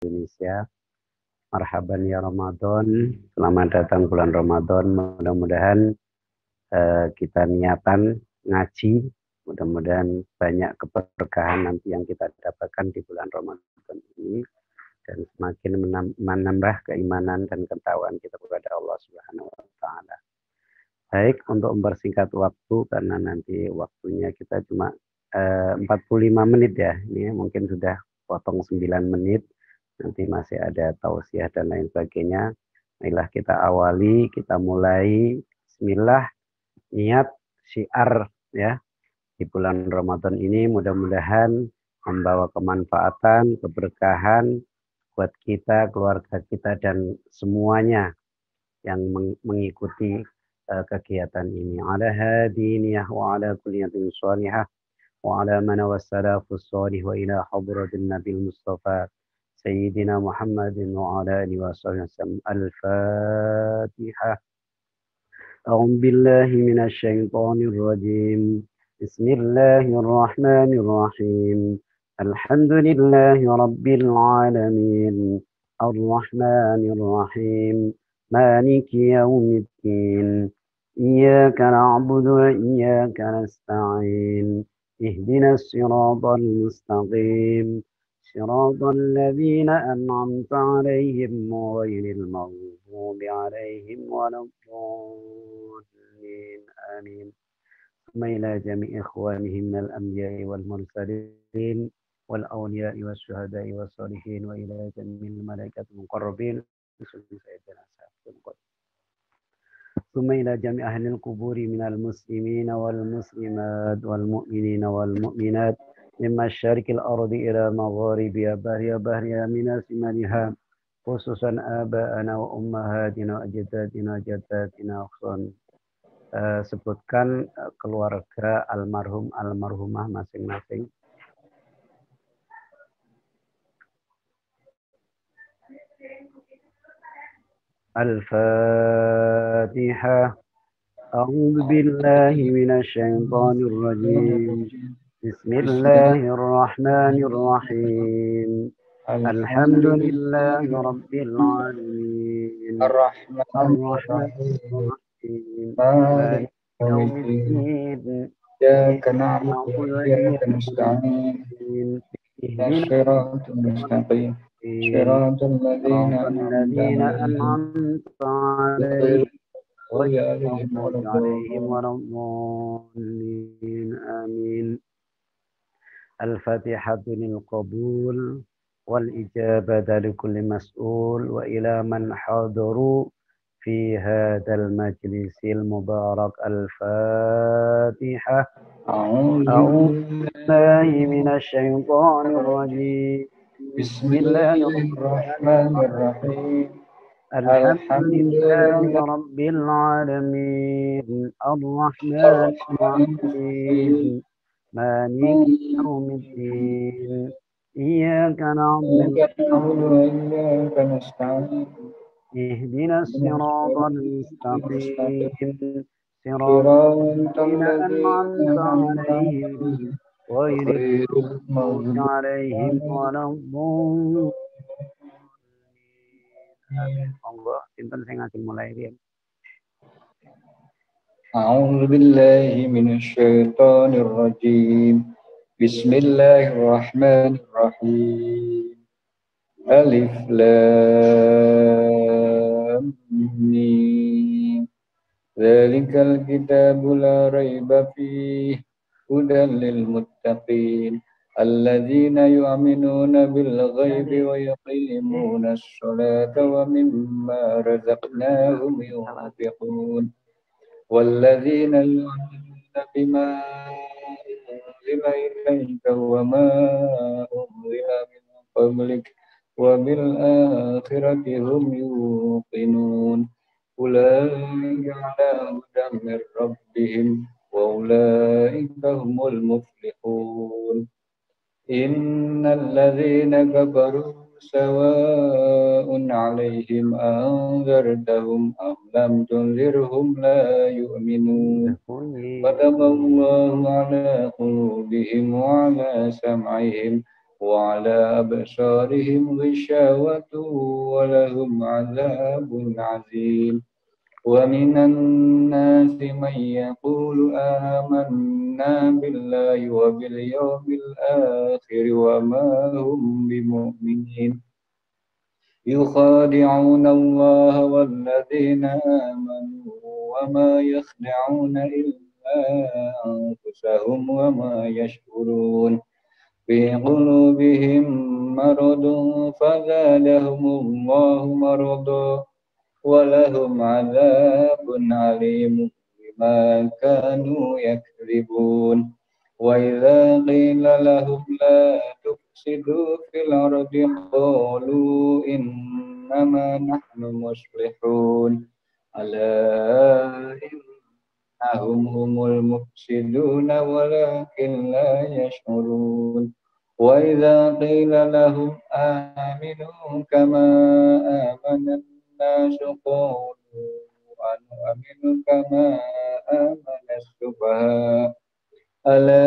Indonesia. Marhaban ya Ramadan, selamat datang bulan Ramadan. Mudah-mudahan kita niatan ngaji, mudah-mudahan banyak keberkahan nanti yang kita dapatkan di bulan Ramadan ini dan semakin menambah keimanan dan ketakwaan kita kepada Allah Subhanahu wa taala. Baik, untuk mempersingkat waktu karena nanti waktunya kita cuma 45 menit ya. Ini mungkin sudah potong 9 menit. Nanti masih ada tausiah dan lain sebagainya. Marilah kita awali, kita mulai. Bismillah, niat, syiar ya. Di bulan Ramadan ini mudah-mudahan membawa kemanfaatan, keberkahan buat kita, keluarga kita dan semuanya yang mengikuti kegiatan ini. Ala hadiniyah wa ala kulliyatin shalihah wa ala man wassalafus salih wa ila hadratin nabil mustafa سيدنا محمد وعلى آله وصحبه وسلم. الفاتحة. أعوذ بالله من الشيطان الرجيم. بسم الله الرحمن الرحيم. الحمد لله رب العالمين الرحمن الرحيم مالك يوم الدين إياك نعبد وإياك نستعين اهدنا الصراط المستقيم صراط الذين أنعمت عليهم غير المغضوب عليهم ولا الضالين آمين. ثم إلى جميع إخوانه من الأنبياء والمرسلين والأولياء والشهداء والصالحين وإلى جميع الملائكة المقربين ثم إلى جميع أهل القبور من المسلمين والمسلمات والمؤمنين والمؤمنات من مشارق الأرض إلى مغاربها بحرها من شمالها خصوصا آباءنا وأمهاتنا وأجدادنا وجداتنا sebutkan keluarga almarhum almarhumah masing-masing. Al-Fatihah. A'udzu billahi minasy syaithanir rajim. Bismillahirrahmanirrahim. Alhamdulillahi rabbil alamin. Ar-Rahmanir Rahim. إياك نعبد وإياك نستعين اهدنا الصراط المستقيم صراط الذين أنعمت عليهم غير المغضوب عليهم ولا الضالين آمين. الفاتحة للقبول والإجابة لكل مسؤول وإلى من حضروا في هذا المجلس المبارك. الفاتحة. أعوذ بالله من الشيطان الرجيم. بسم الله الرحمن الرحيم. الحمد لله رب العالمين الرحمن الرحيم مالك يوم الدين إياك نعبد وإياك نستعين اهدنا الصراط المستقيم صراط الذين أنعمت عليهم غير المغضوب عليهم ولا الضالين. Allah, sinten sing ngajeng mulai riyen. A'udzu billahi minasy syaithanir rajim. Bismillahirrahmanirrahim. Alif lam mim. Dzalikal kitabu la raiba fihi hudan lil muttaqin. الذين يؤمنون بالغيب ويقيمون الصلاة ومما رزقناهم ينفقون والذين يؤمنون بما أنزل إليك وما أنزل من قبلك وبالآخرة هم يوقنون أولئك على هدى من ربهم وأولئك هم المفلحون إن الذين كفروا سواء عليهم أنذرتهم أم لم تنذرهم لا يؤمنون ختم الله على قلوبهم وعلى سمعهم وعلى أبصارهم غشاوة ولهم عذاب عظيم ومن الناس من يقول آمنا بالله وباليوم الآخر وما هم بمؤمنين يخادعون الله والذين آمنوا وما يخدعون إلا أنفسهم وما يشعرون في قلوبهم مرض فزادهم الله مرضا ولهم عذاب عليم بما كانوا يكذبون وإذا قيل لهم لا تفسدوا في الأرض قالوا إنما نحن مصلحون ألا إنهم هم المفسدون ولكن لا يشعرون وإذا قيل لهم آمنوا كما آمن الناس قالوا أنؤمن كما آمن السفهاء ألا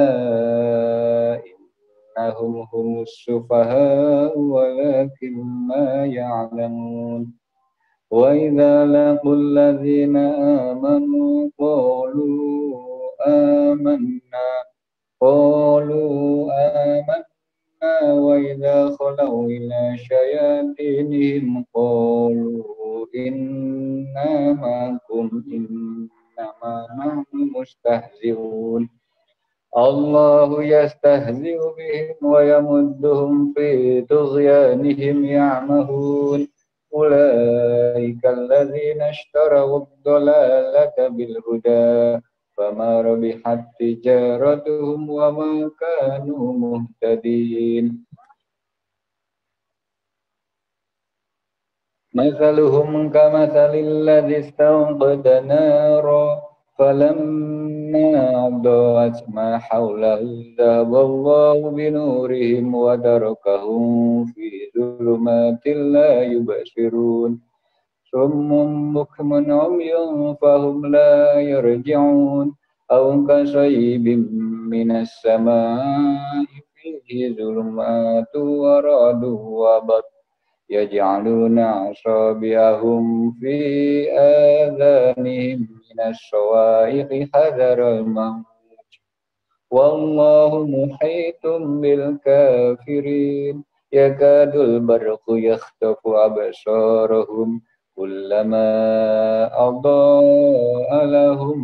إنهم هم السفهاء ولكن ما يعلمون وإذا لقوا الذين آمنوا قالوا آمنا وإذا خلوا إلى شياطينهم قالوا إنا معكم إنما نحن مستهزئون الله يستهزئ بهم ويمدهم في طغيانهم يعمهون أولئك الذين اشتروا الضلالة بالهدى فما ربحت تجارتهم وما كانوا مهتدين مثلهم كمثل الذي استوقد نارا فلما أضاءت ما حوله ذهب الله بنورهم وتركهم في ظلمات لا يبصرون صم بكم عمي فهم لا يرجعون أو كصيب من السماء فيه ظلمات ورعد وبرق يجعلون أصابعهم في آذانهم من الصواعق حذر الموت والله محيط بالكافرين يكاد البرق يخطف أبصارهم كلما أضاء لهم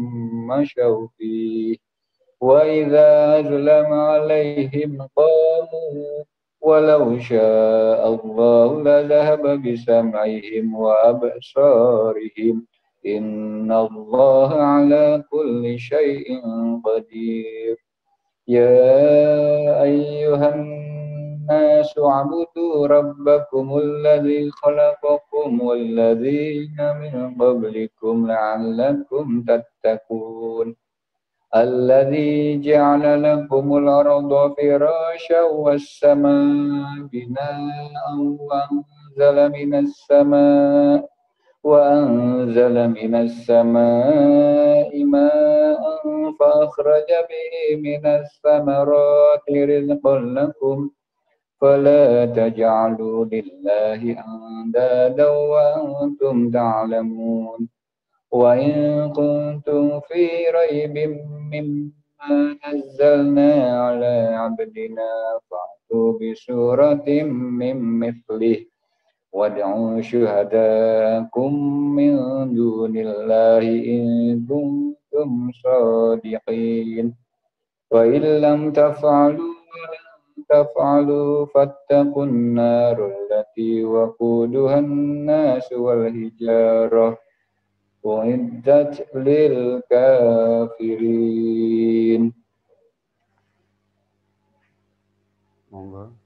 مشوا فيه وإذا أظلم عليهم قاموا ولو شاء الله لذهب بسمعهم وأبصارهم إن الله على كل شيء قدير يا أيها الناس اعبدوا ربكم الذي خلقكم والذين من قبلكم لعلكم تتقون الذي جعل لكم الأرض فراشا والسماء بناء وأنزل من السماء ماء فأخرج به من الثمرات رزقا لكم فلا تجعلوا لله أندادا وأنتم تعلمون وإن كنتم في ريب مما نزلنا على عبدنا فأتوا بسورة من مثله وادعوا شهداءكم من دون الله إن كنتم صادقين وإن لم تفعلوا ولن تفعلوا فاتقوا النار التي وقودها الناس والحجارة أعدت للكافرين. Monggo.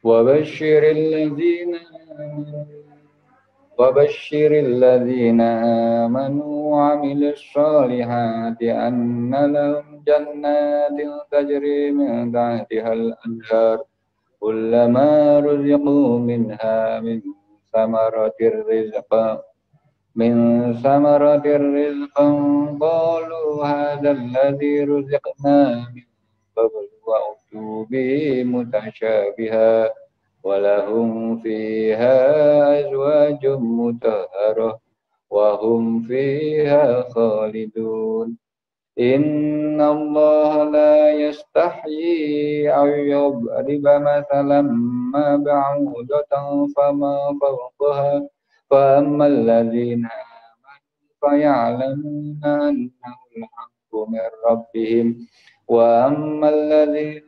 وبشر الذين آمنوا وبشر الذين آمنوا وعملوا الصالحات أن لهم جنات تجري من تحتها الأنهار كلما رزقوا منها ثمرة الرزق من ثمرة الرزق قالوا هذا الذي رزقنا من قبل وأتوا به متشابها ولهم فيها أزواج مطهرة وهم فيها خالدون إن الله لا يستحيي أن يضرب مثلا ما بعوضة فما فوقها فأما الذين آمنوا فيعلمون أنه الحق من ربهم وأما الذين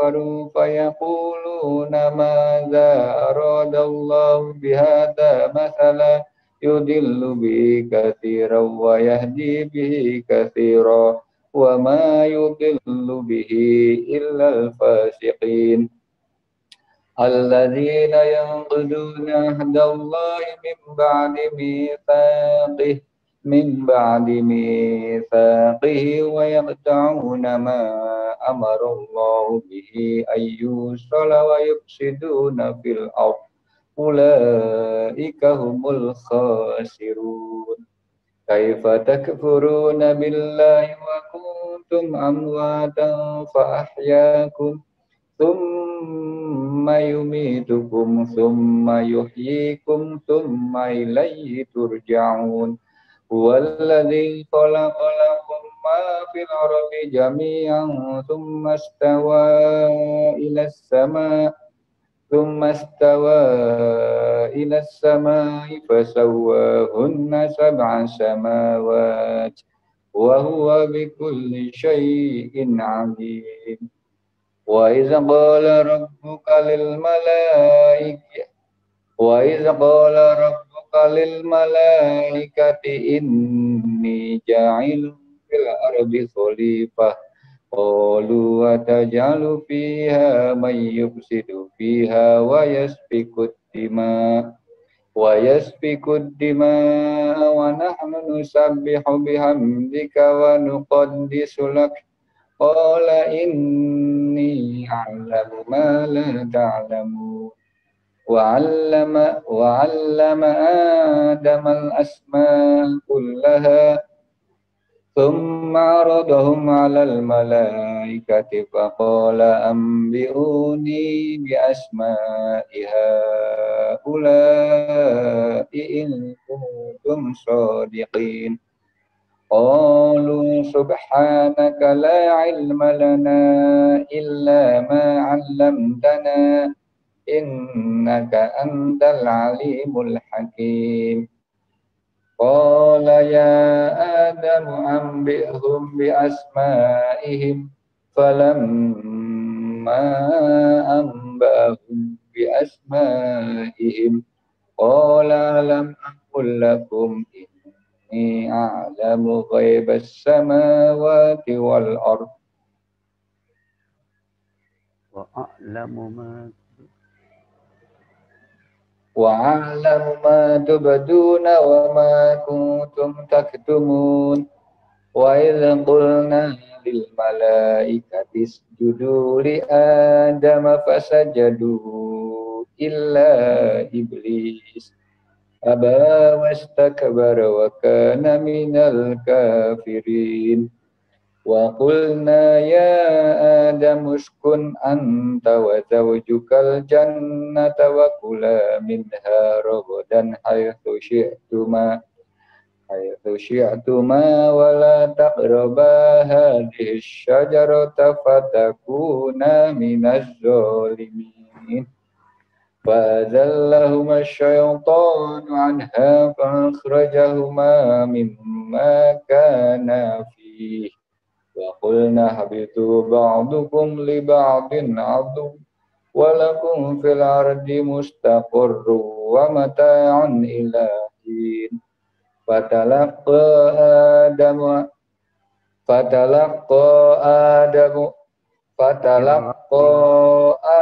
كفروا فيقولون ماذا أراد الله بهذا مثلا يضل به كثيرا ويهدي به كثيرا وما يضل به إلا الفاسقين الذين ينقضون عهد الله من بعد ميثاقه ويقطعون ما أمر الله به أن يوصل ويفسدون في الأرض أولئك هم الخاسرون كيف تكفرون بالله وكنتم أمواتا فأحياكم ثم يميتكم ثم يحييكم ثم إليه ترجعون هو الذي خلق لكم ما في الأرض جميعا ثم استوى إلى السماء فسواهن سبع سماوات وهو بكل شيء عليم وإذ قال ربك للملائكة إني جاعل في الأرض خليفة قالوا أتجعل فيها من يفسد فيها ويسفك الدماء ونحن نسبح بحمدك ونقدس لك قال إني أعلم ما لا تعلمون وعلم آدم الأسماء كلها ثم عرضهم على الملائكة فقال أنبئوني بأسماء هؤلاء إن كنتم صادقين قالوا سبحانك لا علم لنا إلا ما علمتنا إنك أنت العليم الحكيم قال يا آدم أنبئهم بأسمائهم فلما أنبأهم بأسمائهم قال ألم أقل لكم إني أعلم غيب السماوات والأرض وأعلم ما تبدون وما كنتم تكتمون وإذ قلنا للملائكة اسجدوا لآدم فسجدوا إلا إبليس أبى واستكبر وكان من الكافرين وقلنا يا آدم اسكن أنت وزوجك الجنة وكلا منها رغدا حيث شئتما ولا تقربا هذه الشجرة فتكونا من الظالمين فأزلهما الشيطان عنها فأخرجهما مما كانا فيه وقلنا اهبطوا بعضكم لبعض عدو ولكم في الأرض مستقر ومتاع إلى حين فتلقى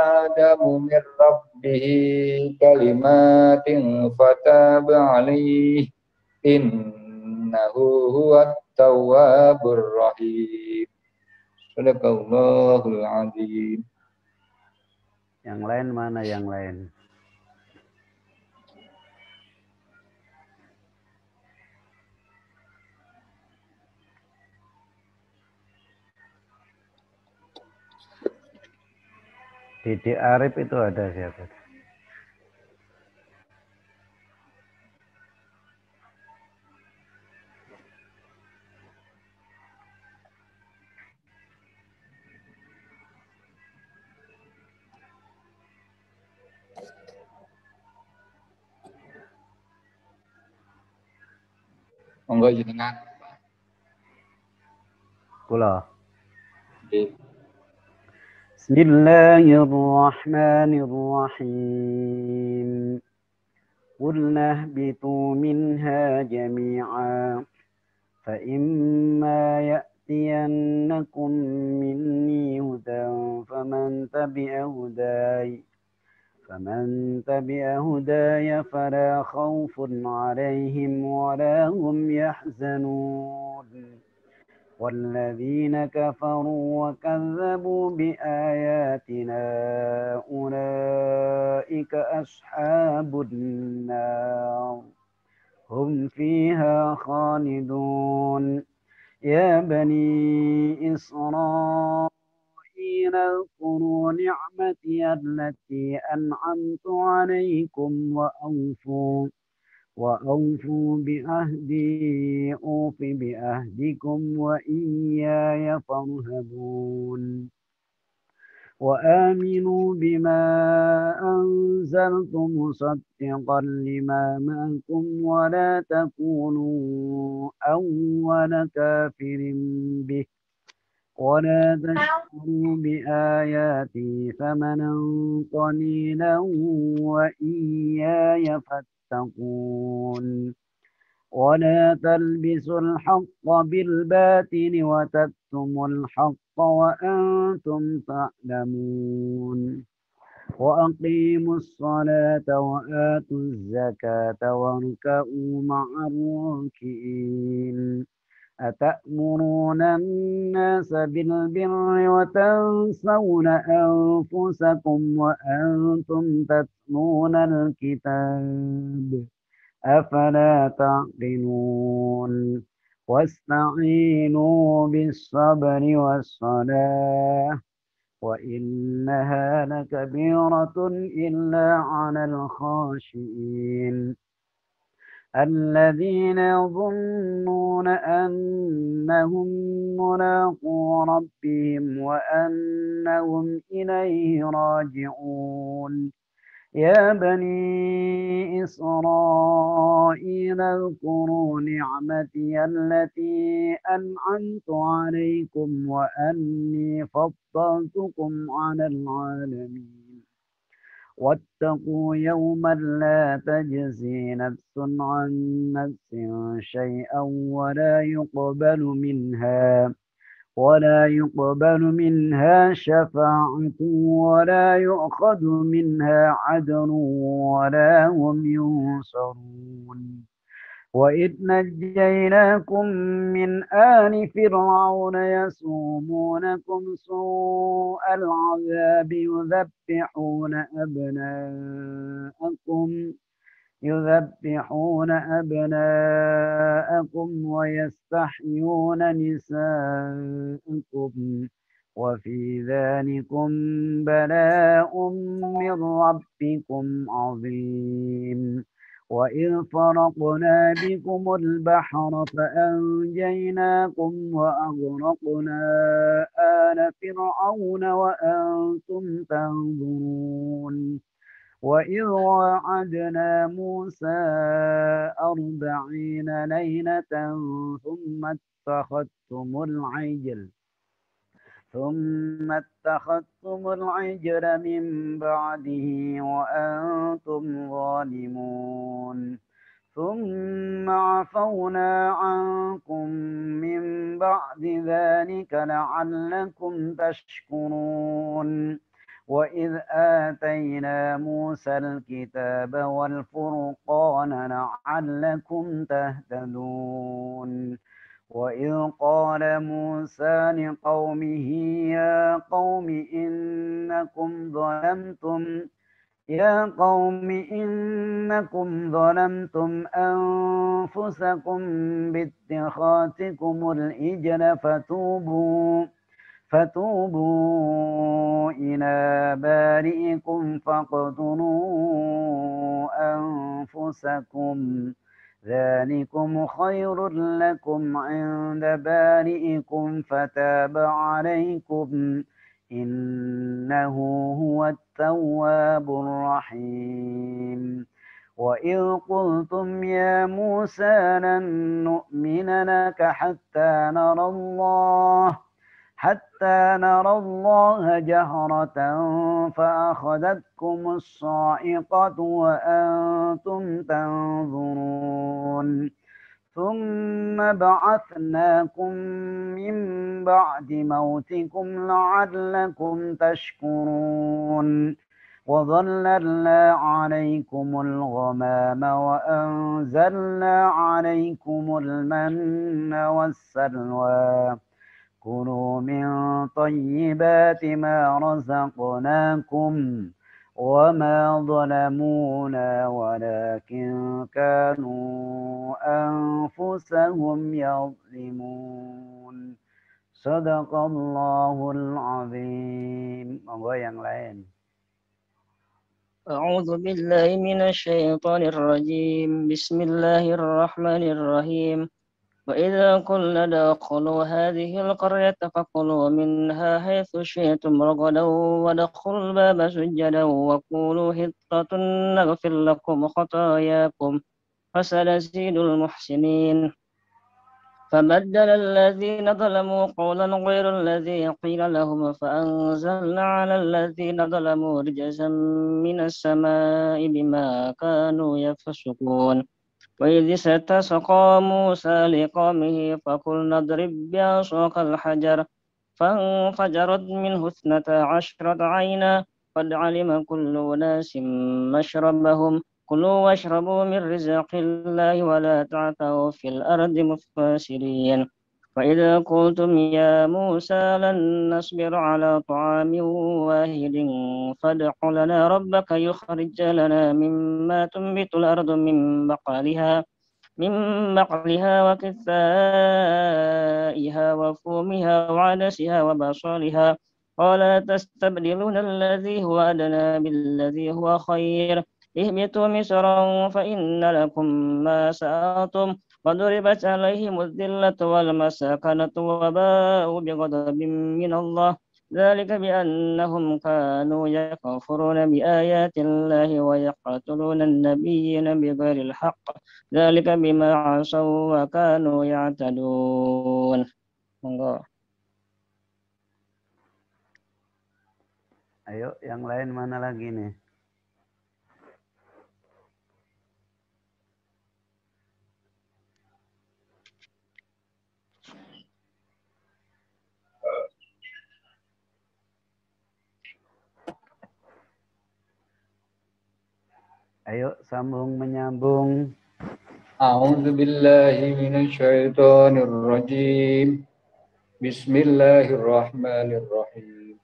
آدم من ربه كلمات فتاب عليه إنه هو التواب الرحيم. Sadaqallahul azim. Yang lain mana yang lain? Didi Arif itu ada siapa? Monggo jenengan. Kula. Bismillahirrahmanirrahim. Qulna ihbitu minha jami'a fa imma ya'tiyannakum minni hudan faman tabi'a hudaya fala khawfun 'alaihim wa la hum yahzanun. والذين كفروا وكذبوا بآياتنا أولئك أصحاب النار هم فيها خالدون يا بني إسرائيل اذكروا نعمتي التي أنعمت عليكم وأوفوا بعهدي أوف بعهدكم وإياي فارهبون وآمنوا بما أنزلت مصدقا لما معكم ولا تكونوا أول كافر به ولا تشتروا بآياتي ثمنا قليلا وإياي فاتقون ولا تلبسوا الحق بالباطل وتكتموا الحق وأنتم تعلمون وأقيموا الصلاة وآتوا الزكاة واركعوا مع الراكعين أتأمرون الناس بالبر وتنسون أنفسكم وأنتم تتلون الكتاب أفلا تعقلون واستعينوا بالصبر والصلاة وإنها لكبيرة إلا على الخاشعين الذين يظنون أنهم ملاقو ربهم وأنهم إليه راجعون يا بني إسرائيل اذكروا نعمتي التي أنعمت عليكم وأني فضلتكم على العالمين واتقوا يوما لا تجزي نفس عن نفس شيئا ولا يقبل منها شفاعة ولا يؤخذ منها عدل ولا هم ينصرون وإذ نجيناكم من آل فرعون يسومونكم سوء العذاب يذبحون أبناءكم ويستحيون نساءكم وفي ذلكم بلاء من ربكم عظيم وإذ فرقنا بكم البحر فأنجيناكم وأغرقنا آل فرعون وأنتم تنظرون وإذ وعدنا موسى 40 ليلة ثم اتخذتم العجل من بعده وأنتم ظالمون ثم عفونا عنكم من بعد ذلك لعلكم تشكرون وإذ آتينا موسى الكتاب والفرقان لعلكم تهتدون وإذ قال موسى لقومه يا قوم إنكم ظلمتم أنفسكم باتخاذكم الإجل فتوبوا إلى بارئكم فاقتلوا أنفسكم ذلكم خير لكم عند بارئكم فتاب عليكم إنه هو التواب الرحيم وإذ قلتم يا موسى لن نؤمن لك حتى نرى الله جهرة فأخذتكم الصاعقة وأنتم تنظرون ثم بعثناكم من بعد موتكم لعلكم تشكرون وظللنا عليكم الغمام وأنزلنا عليكم المن والسلوى كلوا من طيبات ما رزقناكم وما ظلمونا ولكن كانوا أنفسهم يظلمون صدق الله العظيم. Monggo yang lain. أعوذ بالله من الشيطان الرجيم بسم الله الرحمن الرحيم وإذا قلنا ادخلوا هذه القرية فكلوا منها حيث شئتم رغدا وادخلوا الباب سجدا وقولوا حطة نغفر لكم خطاياكم فسنزيد المحسنين فبدل الذين ظلموا قولا غير الذي قيل لهم فأنزلنا على الذين ظلموا رجزا من السماء بما كانوا يفسقون وإذ استسقى موسى لقومه فقلنا اضرب بعصاك الحجر فانفجرت منه 12 عينا قد علم كل أناس مشربهم كلوا واشربوا من رزق الله ولا تعثوا في الأرض مفسدين فإذا قلتم يا موسى لن نصبر على طعام واحد فادع لنا ربك يخرج لنا مما تنبت الأرض من بقلها وكثائها وفومها وعدسها وبصلها قال تستبدلون الذي هو أدنى بالذي هو خير اهبطوا مصرا فإن لكم ما سألتم وضربت عليهم الذلة والمساكنة وباءوا بغضب من الله ذلك بأنهم كانوا يكفرون بآيات الله ويقتلون النبيين بغير الحق ذلك بما عصوا وكانوا يعتدون. Ayo yang lain mana lagi nih? Ayo sambung menyambung. A'udzu billahi minasyaitonir rajim. Bismillahirrahmanirrahim.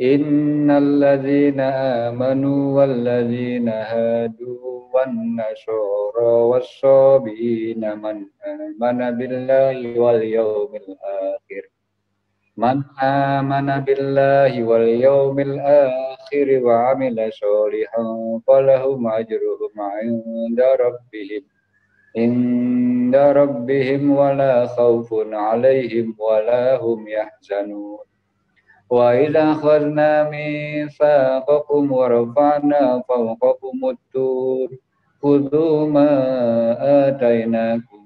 Innal ladzina amanu wal ladzina hadu wan nasara was-sabiina man amana billahi wal yawmil akhir. Man amana billahi wal yawmil akhir wa amila sholihan falahum ajruhum 'inda rabbihim wala khaufun 'alaihim wala hum yahzanun. Wa idza akhadna mitsaqakum wa rafa'na fawqakumut tur khudhu ma atainakum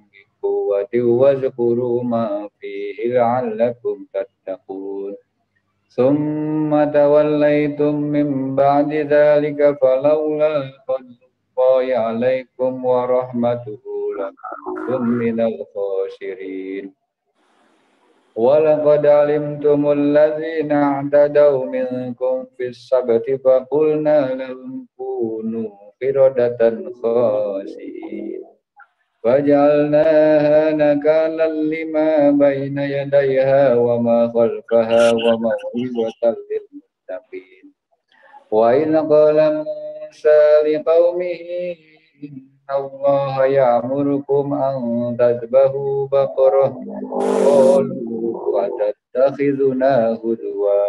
wazkuru ma fihi la'allakum tattaqun. Summa tawallaytum min ba'di dzalika falawla fadlullahi 'alaikum wa rahmatuhu lakuntum minal khasirin. ولقد علمتم الذين اعتدوا منكم في السبت فقلنا لهم كونوا قردة خاسئين فجعلناها نكالا لما بين يديها وما خلفها وموعظة للمتقين وإذ قال موسى لقومه إن الله يأمركم أن تذبحوا بقرة قالوا أتتخذنا هزوا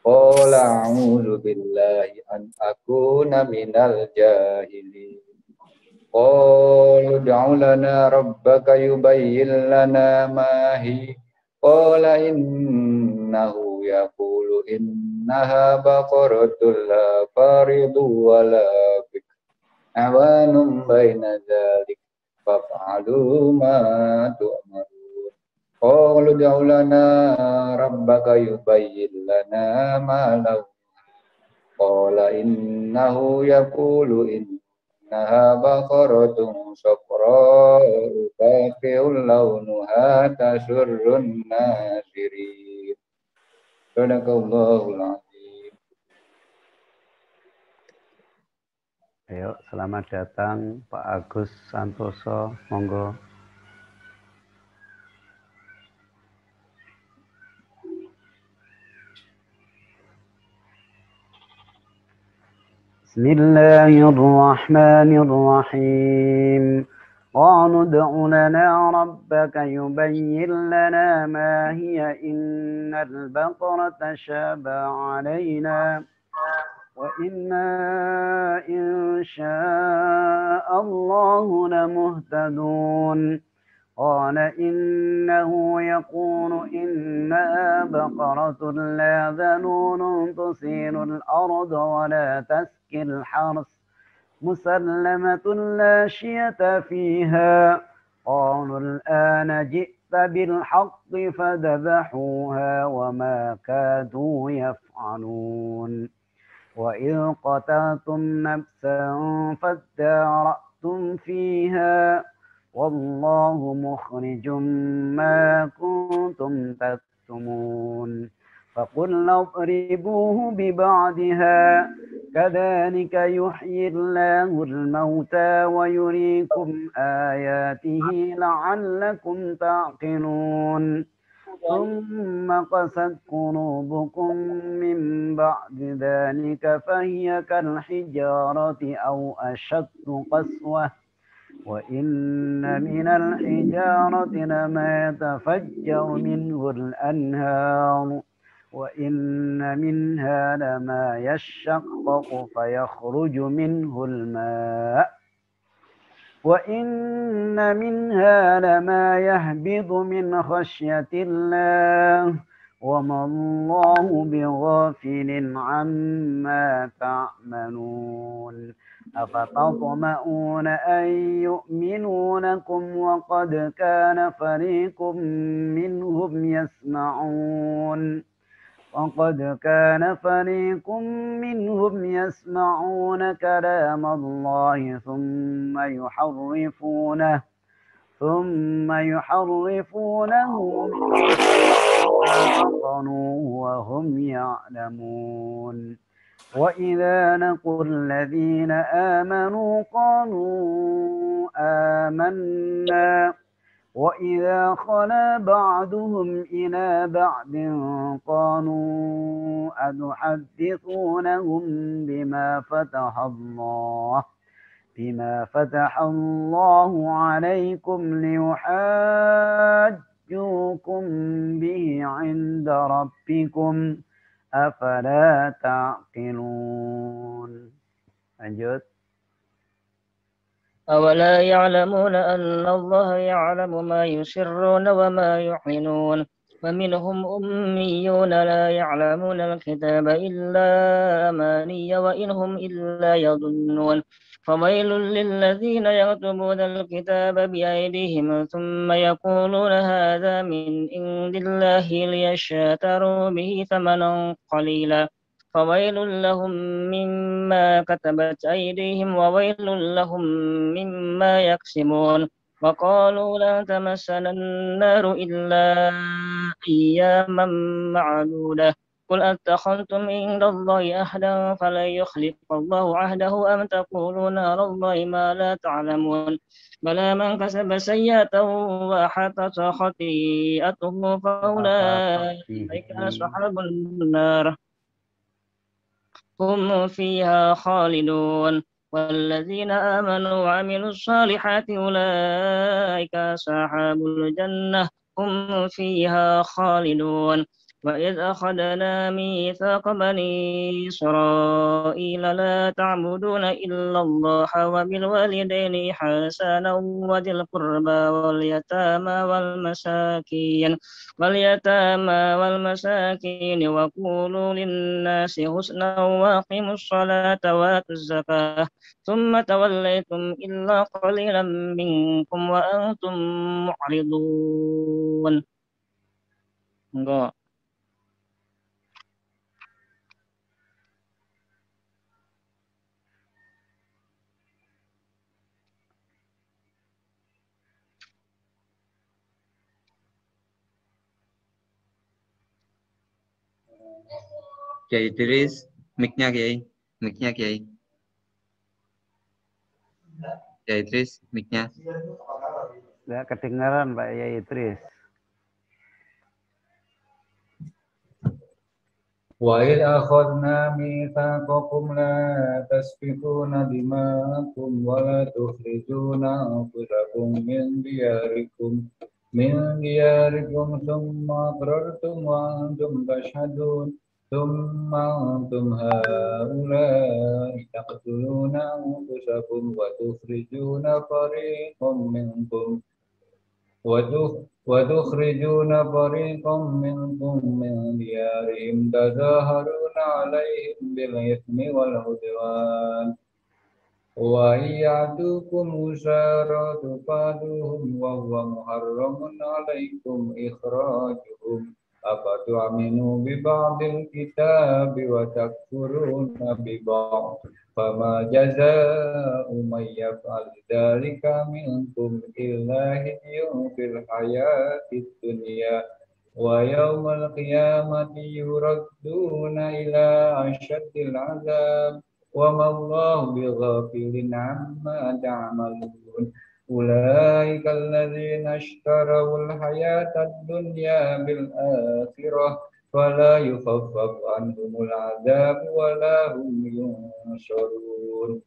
قال أعوذ بالله أن أكون من الجاهلين قالوا ادع لنا ربك يبين لنا ما هي قال إنه يقول إنها بقرة لا فارض ولا بكر عوان بين ذلك فافعلوا ما تؤمرون قالوا ادع لنا ربك يبين لنا ما له قال إنه يقول إنها بقرة صفراء فاقع لونها تسر الناظرين صدق الله العظيم. Ayo, selamat datang Pak Agus Santoso, monggo. بسم الله الرحمن الرحيم قالوا ادع لنا ربك يبين لنا ما هي إن البقرة تشابه علينا وإنا إن شاء الله لمهتدون قال إنه يقول إنها بقرة لا ذلول تصير الأرض ولا تسقي الحرث مسلمة لا شية فيها قالوا الآن جئت بالحق فذبحوها وما كادوا يفعلون وإذ قتلتم نفسا فادارأتم فيها والله مخرج ما كنتم تكتمون فقلنا اضربوه ببعضها كذلك يحيي الله الموتى ويريكم آياته لعلكم تعقلون ثم قست قلوبكم من بعد ذلك فهي كالحجارة أو أشد قسوة وإن من الحجارة لما يتفجر منه الأنهار وإن منها لما يشقق فيخرج منه الماء وإن منها لما يهبط من خشية الله وما الله بغافل عما تعملون أفتطمئون أن يؤمنوا لكم وقد كان فريق منهم يسمعون كلام الله ثم يحرفونه من عقلوه وهم يعلمون وإذا لقوا الذين آمنوا قالوا آمنا وإذا خلا بعضهم إلى بعض قالوا أتحدثونهم بما فتح الله عليكم ليحاجوكم به عند ربكم أفلا تعقلون. Lanjut. أولا يعلمون أن الله يعلم ما يسرون وما يعلنون ومنهم أميون لا يعلمون الكتاب إلا أماني وإنهم إلا يظنون فويل للذين يكتبون الكتاب بأيديهم ثم يقولون هذا من عند الله ليشتروا به ثمنا قليلا فويل لهم مما كتبت أيديهم وويل لهم مما يكسبون وقالوا لا تمسنا النار إلا أياما معدودة قل أتخذتم عند الله عهدا فلن يخلف الله عهده أم تقولون على الله ما لا تعلمون بلى من كسب سيئة وأحاطت خطيئته فأولئك أصحاب النار هم فيها خالدون والذين آمنوا وعملوا الصالحات أولئك أصحاب الجنة هم فيها خالدون وإذ أخذنا ميثاق بني إسرائيل لا تعبدون إلا الله وبالوالدين إحسانا وذي القربى واليتامى والمساكين وقولوا للناس حسنا وأقيموا الصلاة وآتوا الزكاة ثم توليتم إلا قليلا منكم وأنتم معرضون. Enggak. Kiai Idris, mic-nya Kiai. Mic-nya Kiai. Kiai Idris, mic-nya. Nggak kedengaran Pak Yai Idris. وَإِذْ أَخَذْنَا مِيثَاقَكُمْ لَا تَسْفِكُونَ دِمَاءَكُمْ وَلَا تُخْرِجُونَ أَنفُسَكُمْ مِنْ دِيَارِكُمْ ثُمَّ أَقْرَرْتُمْ وَأَنْتُمْ تَشْهَدُونَ ثُمَّ أَنْتُمْ هَؤُلَاءِ تَقْتُلُونَ أَنفُسَكُمْ وَتُخْرِجُونَ فَرِيقًا منكم من ديارهم تظاهرون عليهم بالإثم والعدوان وإن يأتوكم أسارى تفادوهم وهو محرم عليكم إخراجهم أفتؤمنوا ببعض الكتاب وتكفرون ببعض فما جزاء من يفعل ذلك منكم إلا خزي في الحياة الدنيا ويوم القيامة يردون إلى أشد العذاب وما الله بغافل عما تعملون أولئك الذين اشتروا الحياة الدنيا بالآخرة فلا يخفف عنهم العذاب ولا هم ينصرون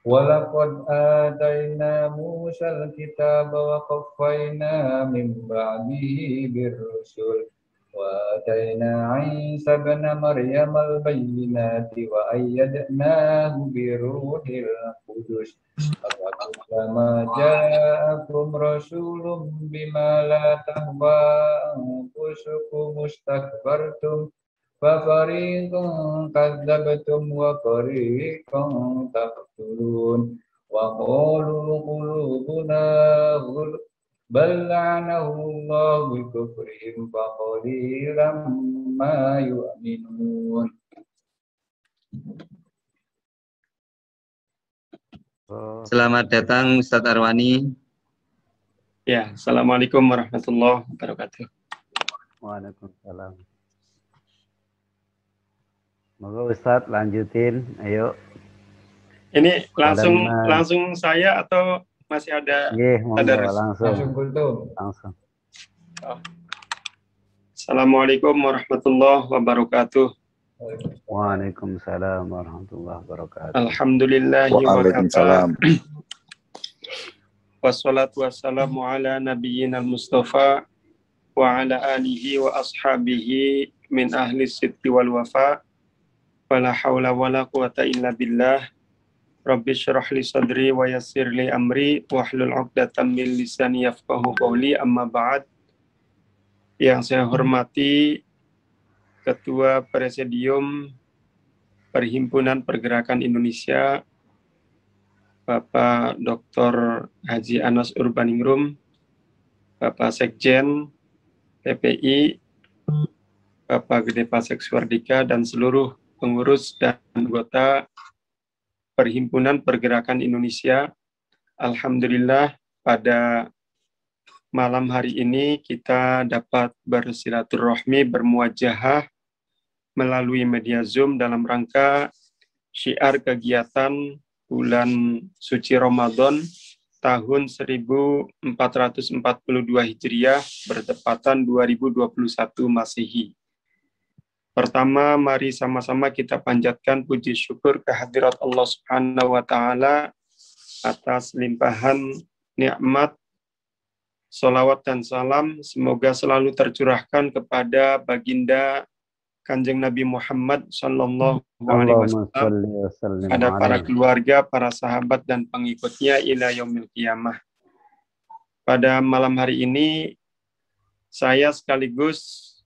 وَلَقَدْ آتَيْنَا مُوسَى الْكِتَابَ وَقَفَّيْنَا مِنْ بَعْدِهِ بِالرُّسُلِ وَآتَيْنَا عِيسَى ابْنَ مَرْيَمَ الْبَيِّنَاتِ وَأَيَّدْنَاهُ بِرُوحِ الْقُدُسِ أَفَكُلَّمَا جَاءَكُمْ رَسُولٌ بِمَا لَا تَهْوَى أَنفُسُكُمُ اسْتَكْبَرْتُمْ فَفَرِيقًا كَذَّبْتُمْ وَفَرِيقًا تَقْتُلُونَ وَقَالُوا قُلُوبُنَا غُلْفٌ بَلْ لَعَنَهُمُ اللَّهُ بِكُفْرِهِمْ فَقَلِيلًا مَا يُؤْمِنُونَ. Selamat datang Ustadz Arwani. Ya, Assalamualaikum warahmatullahi wabarakatuh. Waalaikumsalam. Moga Ustadz lanjutin, ayo. Ini langsung saya atau masih ada? Langsung. Oh. Assalamualaikum warahmatullahi wabarakatuh. Waalaikumsalam warahmatullahi wabarakatuh. Alhamdulillahi Waalaikumsalam. Wassalatu wassalamu ala nabiyyina al-Mustafa wa ala alihi wa ashabihi min ahli sidqi wal wafa. Wala hawla wala quwata illa billah. Rabbi syrah li sadri wa yassir li amri wahlul 'uqdatam min lisani yafqahu qawli, amma ba'd. Yang saya hormati Ketua Presidium Perhimpunan Pergerakan Indonesia Bapak Dr. Haji Anas Urbaningrum, Bapak Sekjen PPI, Bapak Gede Pasek Suardika, dan seluruh pengurus dan anggota Perhimpunan Pergerakan Indonesia. Alhamdulillah pada malam hari ini kita dapat bersilaturahmi, bermuajahah melalui media Zoom dalam rangka syiar kegiatan bulan suci Ramadan tahun 1442 Hijriah bertepatan 2021 Masehi. Pertama, mari sama-sama kita panjatkan puji syukur kehadirat Allah Subhanahu wa Ta'ala atas limpahan nikmat, salawat dan salam semoga selalu tercurahkan kepada baginda Kanjeng Nabi Muhammad Sallallahu Alaihi Wasallam, pada para keluarga, para sahabat dan pengikutnya ila yaumil qiyamah. Pada malam hari ini saya sekaligus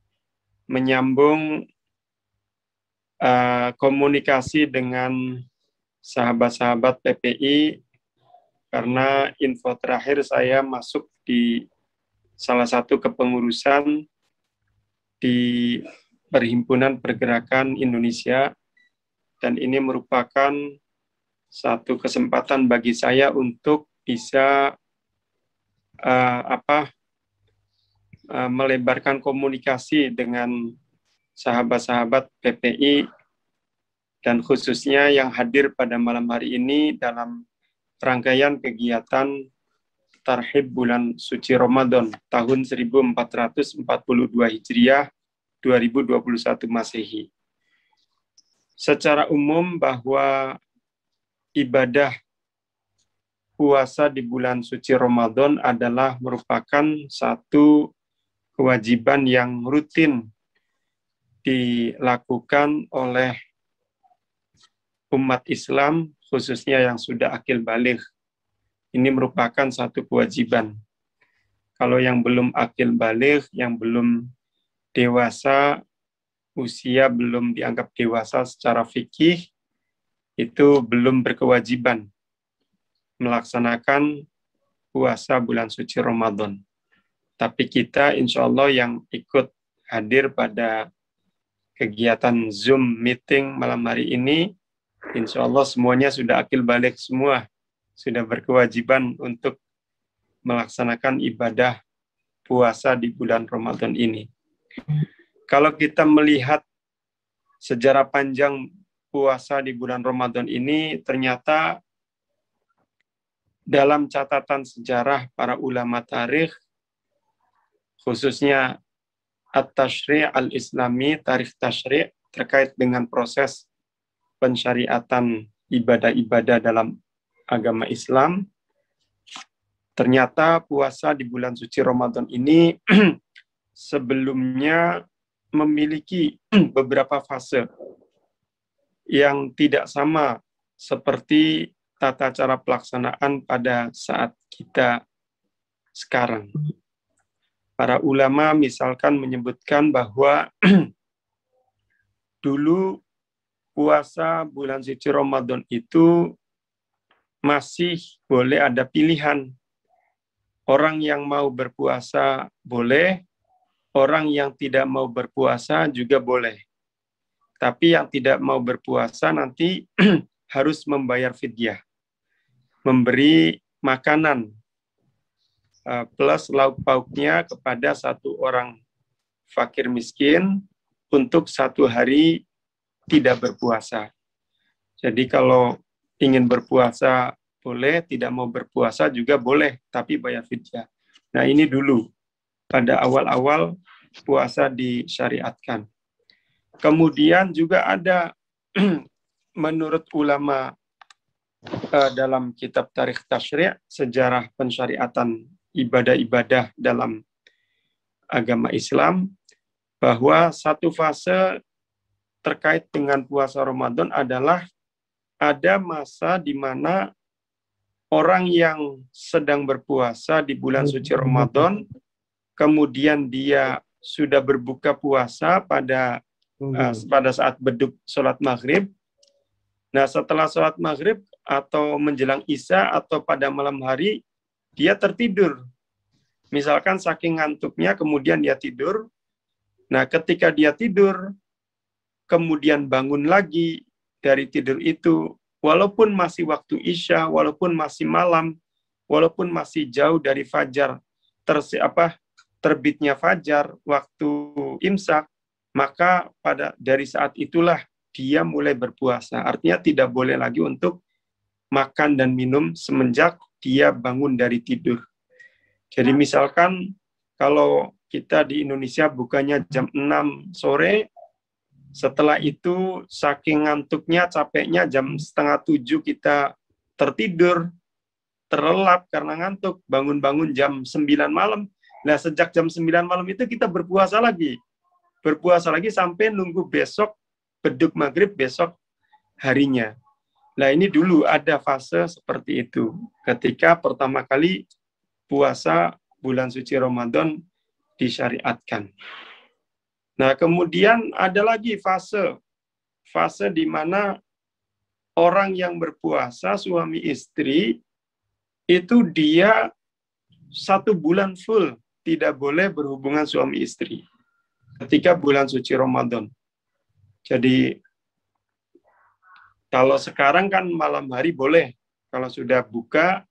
menyambung komunikasi dengan sahabat-sahabat PPI karena info terakhir saya masuk di salah satu kepengurusan di Perhimpunan Pergerakan Indonesia, dan ini merupakan satu kesempatan bagi saya untuk bisa melebarkan komunikasi dengan sahabat-sahabat PPI dan khususnya yang hadir pada malam hari ini dalam rangkaian kegiatan Tarhib bulan suci Ramadan tahun 1442 Hijriah 2021 Masehi. Secara umum bahwa ibadah puasa di bulan suci Ramadan adalah merupakan satu kewajiban yang rutin dilakukan oleh umat Islam, khususnya yang sudah akil baligh. Ini merupakan satu kewajiban. Kalau yang belum akil baligh, yang belum dewasa, usia belum dianggap dewasa secara fikih, itu belum berkewajiban melaksanakan puasa bulan suci Ramadan. Tapi kita insya Allah yang ikut hadir pada kegiatan Zoom meeting malam hari ini, insya Allah semuanya sudah akil balik semua, sudah berkewajiban untuk melaksanakan ibadah puasa di bulan Ramadan ini. Kalau kita melihat sejarah panjang puasa di bulan Ramadan ini, ternyata dalam catatan sejarah para ulama tarikh, khususnya At-Tashri' al-Islami, tarikh Tashri' terkait dengan proses pensyariatan ibadah-ibadah dalam agama Islam, ternyata puasa di bulan suci Ramadan ini sebelumnya memiliki beberapa fase yang tidak sama seperti tata cara pelaksanaan pada saat kita sekarang. Para ulama misalkan menyebutkan bahwa dulu puasa bulan suci Ramadan itu masih boleh ada pilihan. Orang yang mau berpuasa boleh, orang yang tidak mau berpuasa juga boleh. Tapi yang tidak mau berpuasa nanti harus membayar fidyah, memberi makanan plus lauk pauknya kepada satu orang fakir miskin untuk satu hari tidak berpuasa. Jadi kalau ingin berpuasa boleh, tidak mau berpuasa juga boleh, tapi bayar fidyah. Nah ini dulu, pada awal-awal puasa disyariatkan. Kemudian juga ada menurut ulama dalam kitab Tarikh Tashri', sejarah pensyariatan ibadah-ibadah dalam agama Islam, bahwa satu fase terkait dengan puasa Ramadan adalah ada masa di mana orang yang sedang berpuasa di bulan suci Ramadan, kemudian dia sudah berbuka puasa pada saat beduk sholat maghrib. Nah setelah sholat maghrib atau menjelang isya atau pada malam hari, dia tertidur. Misalkan saking ngantuknya kemudian dia tidur. Nah ketika dia tidur, kemudian bangun lagi dari tidur itu, walaupun masih waktu isya, walaupun masih malam, walaupun masih jauh dari fajar, terbitnya fajar, waktu imsak, maka dari saat itulah dia mulai berpuasa. Artinya tidak boleh lagi untuk makan dan minum semenjak dia bangun dari tidur. Jadi misalkan kalau kita di Indonesia bukanya jam 6 sore, setelah itu saking ngantuknya, capeknya jam 6:30 kita tertidur, terlelap karena ngantuk, bangun-bangun jam 9 malam. Nah, sejak jam 9 malam itu kita berpuasa lagi. Berpuasa lagi sampai nunggu besok, beduk maghrib besok harinya. Nah, ini dulu ada fase seperti itu. Ketika pertama kali puasa bulan suci Ramadan disyariatkan. Nah, kemudian ada lagi fase di mana orang yang berpuasa, suami istri, itu dia 1 bulan full tidak boleh berhubungan suami istri ketika bulan suci Ramadan. Jadi kalau sekarang kan malam hari boleh, kalau sudah buka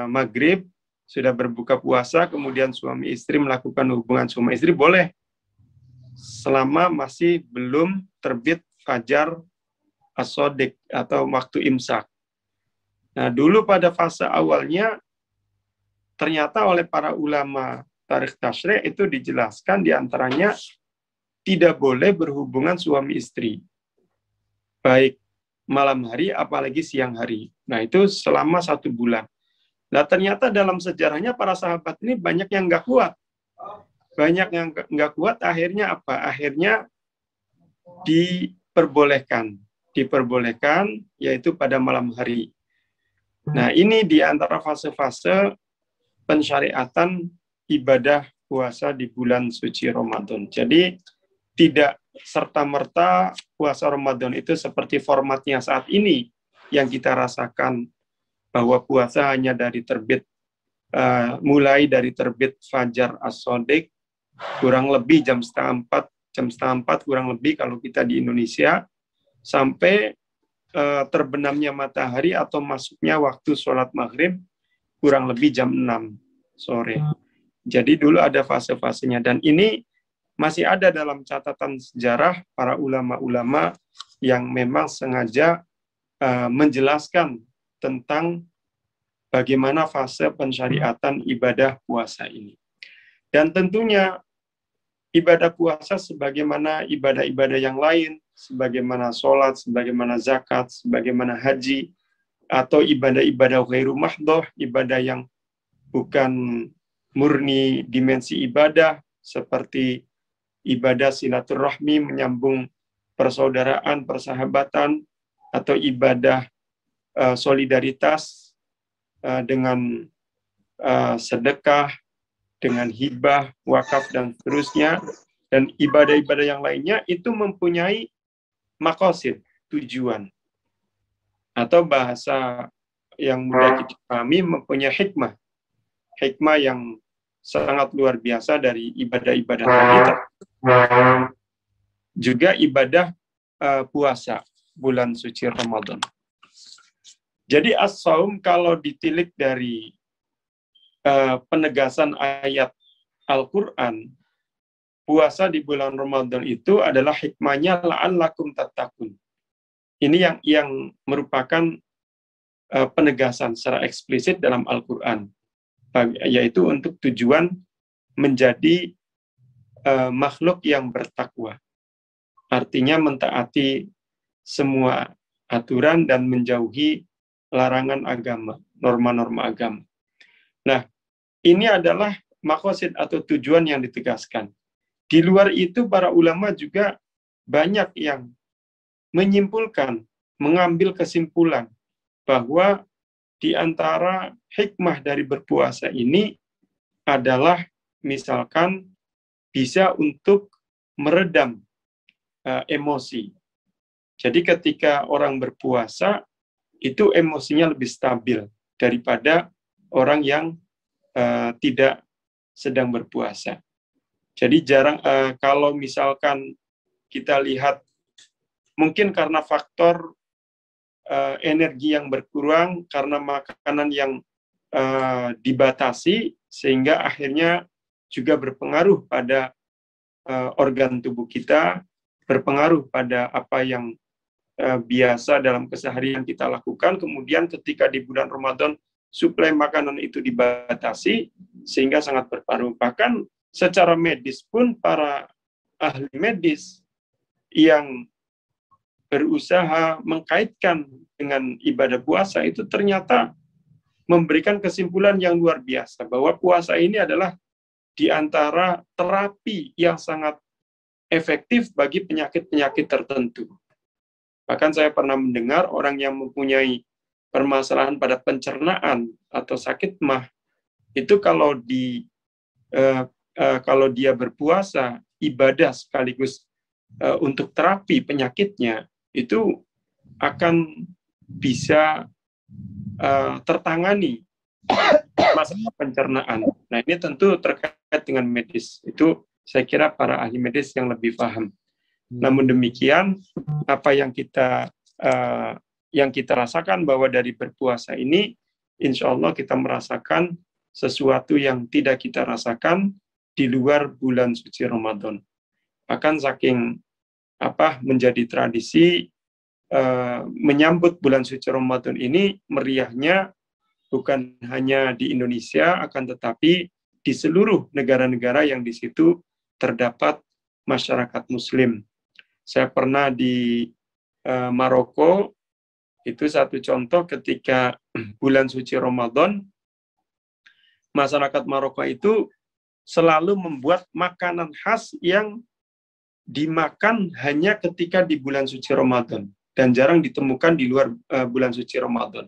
maghrib, sudah berbuka puasa, kemudian suami istri melakukan hubungan suami istri boleh, selama masih belum terbit fajar as-shadiq atau waktu imsak. Nah, dulu pada fase awalnya, ternyata oleh para ulama tarikh tasyri' itu dijelaskan diantaranya tidak boleh berhubungan suami istri, baik malam hari apalagi siang hari. Nah, itu selama 1 bulan. Nah, ternyata dalam sejarahnya para sahabat ini banyak yang nggak kuat. Banyak yang nggak kuat, akhirnya apa? Akhirnya diperbolehkan, yaitu pada malam hari. Nah, ini di antara fase-fase pensyariatan ibadah puasa di bulan suci Ramadan. Jadi, tidak serta-merta puasa Ramadan itu seperti formatnya saat ini yang kita rasakan, bahwa puasa hanya dari mulai dari terbit fajar as-shadiq kurang lebih jam setengah empat kurang lebih kalau kita di Indonesia, sampai terbenamnya matahari atau masuknya waktu sholat maghrib kurang lebih jam 6 sore. Jadi dulu ada fase-fasenya, dan ini masih ada dalam catatan sejarah para ulama-ulama yang memang sengaja menjelaskan tentang bagaimana fase pensyariatan ibadah puasa ini. Dan tentunya ibadah puasa sebagaimana ibadah-ibadah yang lain, sebagaimana sholat, sebagaimana zakat, sebagaimana haji, atau ibadah-ibadah ghairu mahdhah, ibadah yang bukan murni dimensi ibadah, seperti ibadah silaturahmi, menyambung persaudaraan, persahabatan, atau ibadah solidaritas dengan sedekah, dengan hibah, wakaf, dan seterusnya, dan ibadah-ibadah yang lainnya itu mempunyai maqasid, tujuan, atau bahasa yang mudah kita pahami mempunyai hikmah yang sangat luar biasa dari ibadah-ibadah tadi. Juga ibadah puasa bulan suci Ramadan. Jadi as-saum kalau ditilik dari penegasan ayat Al-Quran, puasa di bulan Ramadan itu adalah hikmahnya la'allakum tattaqun. Ini yang merupakan penegasan secara eksplisit dalam Al-Quran, yaitu untuk tujuan menjadi makhluk yang bertakwa. Artinya mentaati semua aturan dan menjauhi larangan agama, norma-norma agama. Nah, ini adalah maqasid atau tujuan yang ditegaskan. Di luar itu, para ulama juga banyak yang menyimpulkan, mengambil kesimpulan bahwa di antara hikmah dari berpuasa ini adalah misalkan bisa untuk meredam emosi. Jadi ketika orang berpuasa, itu emosinya lebih stabil daripada orang yang tidak sedang berpuasa. Jadi jarang, kalau misalkan kita lihat, mungkin karena faktor energi yang berkurang, karena makanan yang dibatasi sehingga akhirnya juga berpengaruh pada organ tubuh kita, berpengaruh pada apa yang biasa dalam keseharian kita lakukan. Kemudian ketika di bulan Ramadan suplai makanan itu dibatasi sehingga sangat berpengaruh. Bahkan secara medis pun para ahli medis yang berusaha mengkaitkan dengan ibadah puasa itu ternyata memberikan kesimpulan yang luar biasa bahwa puasa ini adalah di antara terapi yang sangat efektif bagi penyakit-penyakit tertentu. Bahkan saya pernah mendengar orang yang mempunyai permasalahan pada pencernaan atau sakit mah itu kalau dia berpuasa ibadah sekaligus untuk terapi penyakitnya itu akan bisa tertangani masalah pencernaan. Nah, ini tentu terkait dengan medis. Itu saya kira para ahli medis yang lebih paham. Namun demikian, apa yang kita rasakan bahwa dari berpuasa ini, insya Allah kita merasakan sesuatu yang tidak kita rasakan di luar bulan suci Ramadan. Bahkan saking menjadi tradisi menyambut bulan suci Ramadan ini meriahnya bukan hanya di Indonesia, akan tetapi di seluruh negara-negara yang di situ terdapat masyarakat Muslim. Saya pernah di Maroko, itu satu contoh ketika bulan suci Ramadan, masyarakat Maroko itu selalu membuat makanan khas yang dimakan hanya ketika di bulan suci Ramadan dan jarang ditemukan di luar bulan suci Ramadan.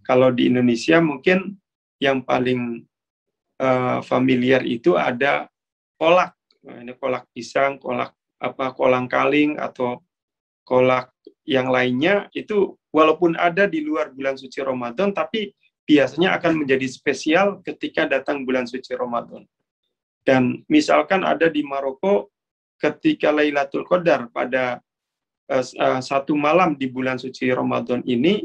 Kalau di Indonesia mungkin yang paling familiar itu ada kolak. Nah, ini kolak pisang, kolak kolang kaling atau kolak yang lainnya itu walaupun ada di luar bulan suci Ramadan tapi biasanya akan menjadi spesial ketika datang bulan suci Ramadan. Dan misalkan ada di Maroko ketika Lailatul Qadar pada satu malam di bulan suci Ramadan ini,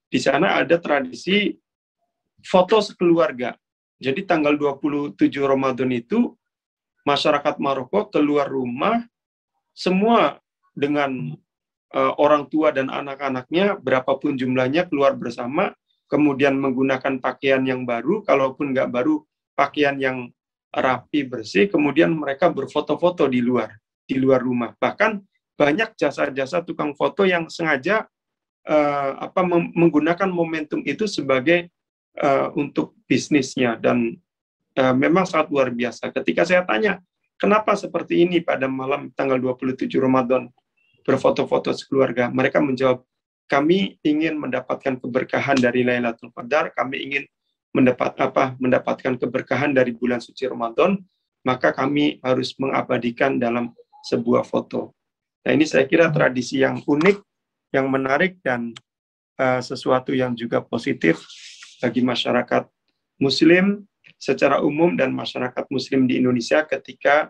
di sana ada tradisi foto sekeluarga. Jadi tanggal 27 Ramadan itu masyarakat Maroko keluar rumah semua dengan orang tua dan anak-anaknya berapapun jumlahnya keluar bersama, kemudian menggunakan pakaian yang baru, kalaupun nggak baru pakaian yang rapi bersih, kemudian mereka berfoto-foto di luar rumah. Bahkan banyak jasa-jasa tukang foto yang sengaja menggunakan momentum itu sebagai untuk bisnisnya dan memang sangat luar biasa. Ketika saya tanya, kenapa seperti ini pada malam tanggal 27 Ramadan berfoto-foto sekeluarga? Mereka menjawab, kami ingin mendapatkan keberkahan dari Lailatul Qadar, kami ingin mendapatkan keberkahan dari bulan suci Ramadan, maka kami harus mengabadikan dalam sebuah foto. Nah, ini saya kira tradisi yang unik, yang menarik, dan sesuatu yang juga positif bagi masyarakat Muslim secara umum dan masyarakat Muslim di Indonesia ketika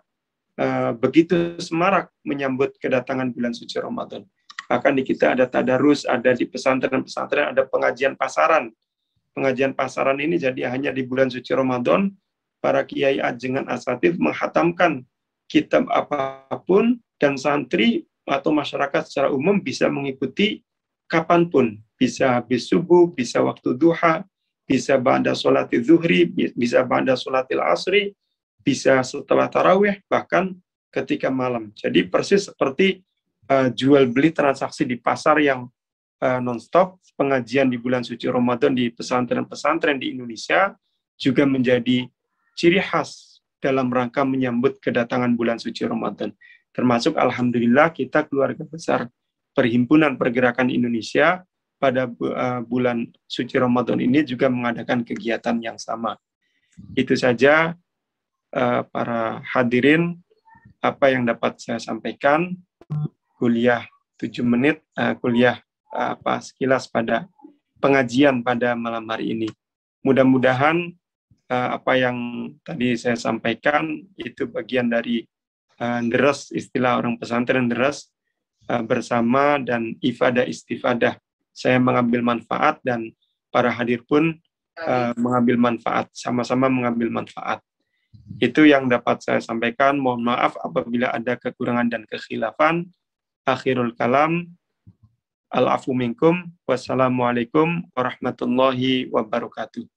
begitu semarak menyambut kedatangan bulan suci Ramadan. Bahkan di kita ada tadarus, ada di pesantren-pesantren, ada pengajian pasaran. Pengajian pasaran ini jadi hanya di bulan suci Ramadan, para kiai ajengan asatidz menghatamkan kitab apapun, dan santri atau masyarakat secara umum bisa mengikuti kapanpun. Bisa habis subuh, bisa waktu duha, bisa ba'da sholatil zuhri, bisa ba'da sholatil asri, bisa setelah tarawih, bahkan ketika malam. Jadi persis seperti jual beli transaksi di pasar yang non-stop. Pengajian di bulan suci Ramadan di pesantren-pesantren di Indonesia juga menjadi ciri khas dalam rangka menyambut kedatangan bulan suci Ramadan. Termasuk alhamdulillah kita keluarga besar Perhimpunan Pergerakan Indonesia pada bulan suci Ramadan ini juga mengadakan kegiatan yang sama. Itu saja para hadirin apa yang dapat saya sampaikan. Kuliah 7 menit, kuliah sekilas pada pengajian pada malam hari ini. Mudah-mudahan apa yang tadi saya sampaikan itu bagian dari deres, istilah orang pesantren deres, bersama dan ifadah istifadah. Saya mengambil manfaat dan para hadir pun mengambil manfaat, sama-sama mengambil manfaat. Itu yang dapat saya sampaikan. Mohon maaf apabila ada kekurangan dan kekhilafan. Akhirul kalam. Al-afu minkum. Wassalamualaikum warahmatullahi wabarakatuh.